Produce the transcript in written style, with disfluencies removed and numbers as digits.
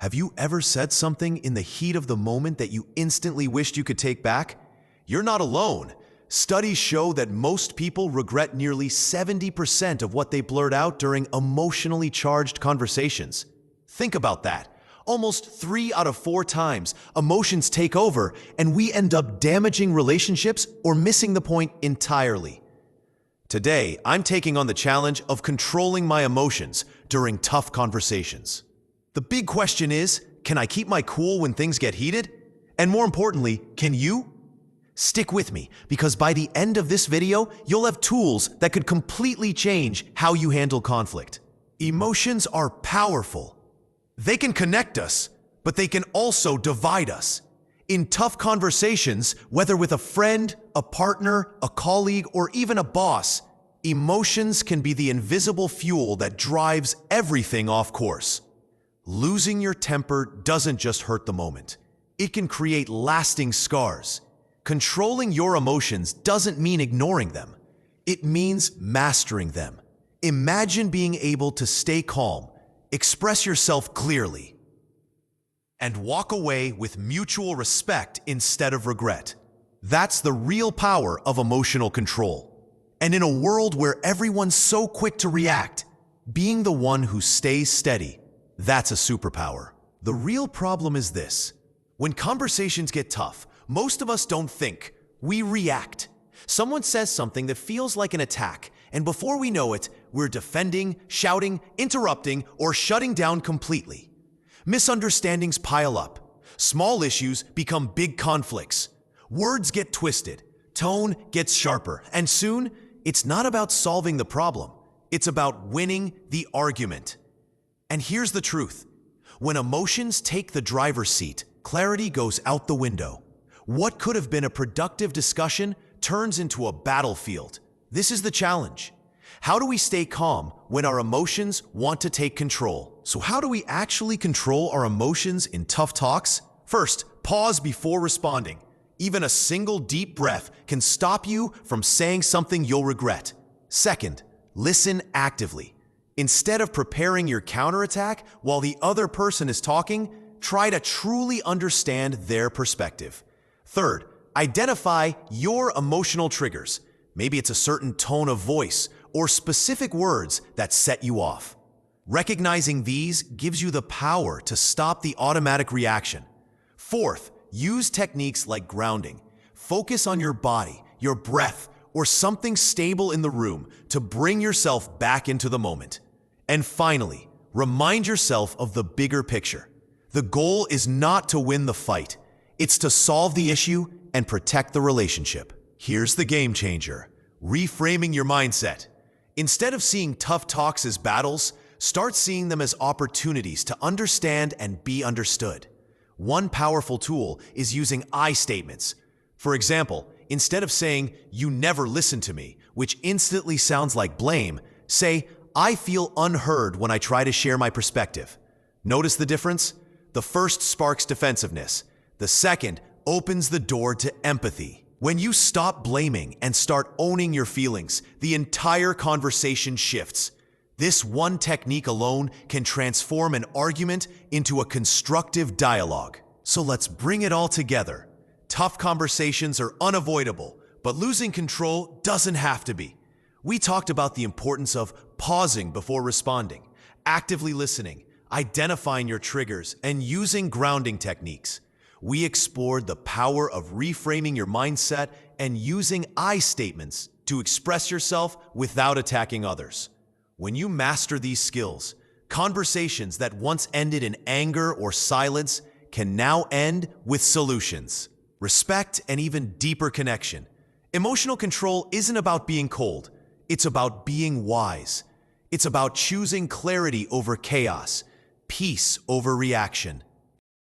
Have you ever said something in the heat of the moment that you instantly wished you could take back? You're not alone. Studies show that most people regret nearly 70% of what they blurt out during emotionally charged conversations. Think about that. Almost 3 out of 4 times, emotions take over and we end up damaging relationships or missing the point entirely. Today, I'm taking on the challenge of controlling my emotions during tough conversations. The big question is, can I keep my cool when things get heated? And more importantly, can you? Stick with me, because by the end of this video, you'll have tools that could completely change how you handle conflict. Emotions are powerful. They can connect us, but they can also divide us. In tough conversations, whether with a friend, a partner, a colleague, or even a boss, emotions can be the invisible fuel that drives everything off course. Losing your temper doesn't just hurt the moment. It can create lasting scars. Controlling your emotions doesn't mean ignoring them. It means mastering them. Imagine being able to stay calm, express yourself clearly, and walk away with mutual respect instead of regret. That's the real power of emotional control. And in a world where everyone's so quick to react, being the one who stays steady, that's a superpower. The real problem is this. When conversations get tough, most of us don't think, we react. Someone says something that feels like an attack, and before we know it, we're defending, shouting, interrupting, or shutting down completely. Misunderstandings pile up. Small issues become big conflicts. Words get twisted. Tone gets sharper. And soon, it's not about solving the problem. It's about winning the argument. And here's the truth. When emotions take the driver's seat, clarity goes out the window. What could have been a productive discussion turns into a battlefield. This is the challenge. How do we stay calm when our emotions want to take control? So how do we actually control our emotions in tough talks? First, pause before responding. Even a single deep breath can stop you from saying something you'll regret. Second, listen actively. Instead of preparing your counterattack while the other person is talking, try to truly understand their perspective. Third, identify your emotional triggers. Maybe it's a certain tone of voice or specific words that set you off. Recognizing these gives you the power to stop the automatic reaction. Fourth, use techniques like grounding. Focus on your body, your breath, or something stable in the room to bring yourself back into the moment. And finally, remind yourself of the bigger picture. The goal is not to win the fight. It's to solve the issue and protect the relationship. Here's the game changer: reframing your mindset. Instead of seeing tough talks as battles, start seeing them as opportunities to understand and be understood. One powerful tool is using I statements. For example, instead of saying, "You never listen to me," which instantly sounds like blame, say, "I feel unheard when I try to share my perspective." Notice the difference? The first sparks defensiveness. The second opens the door to empathy. When you stop blaming and start owning your feelings, the entire conversation shifts. This one technique alone can transform an argument into a constructive dialogue. So let's bring it all together. Tough conversations are unavoidable, but losing control doesn't have to be. We talked about the importance of pausing before responding, actively listening, identifying your triggers, and using grounding techniques. We explored the power of reframing your mindset and using I statements to express yourself without attacking others. When you master these skills, conversations that once ended in anger or silence can now end with solutions, respect, and even deeper connection. Emotional control isn't about being cold. It's about being wise. It's about choosing clarity over chaos, peace over reaction,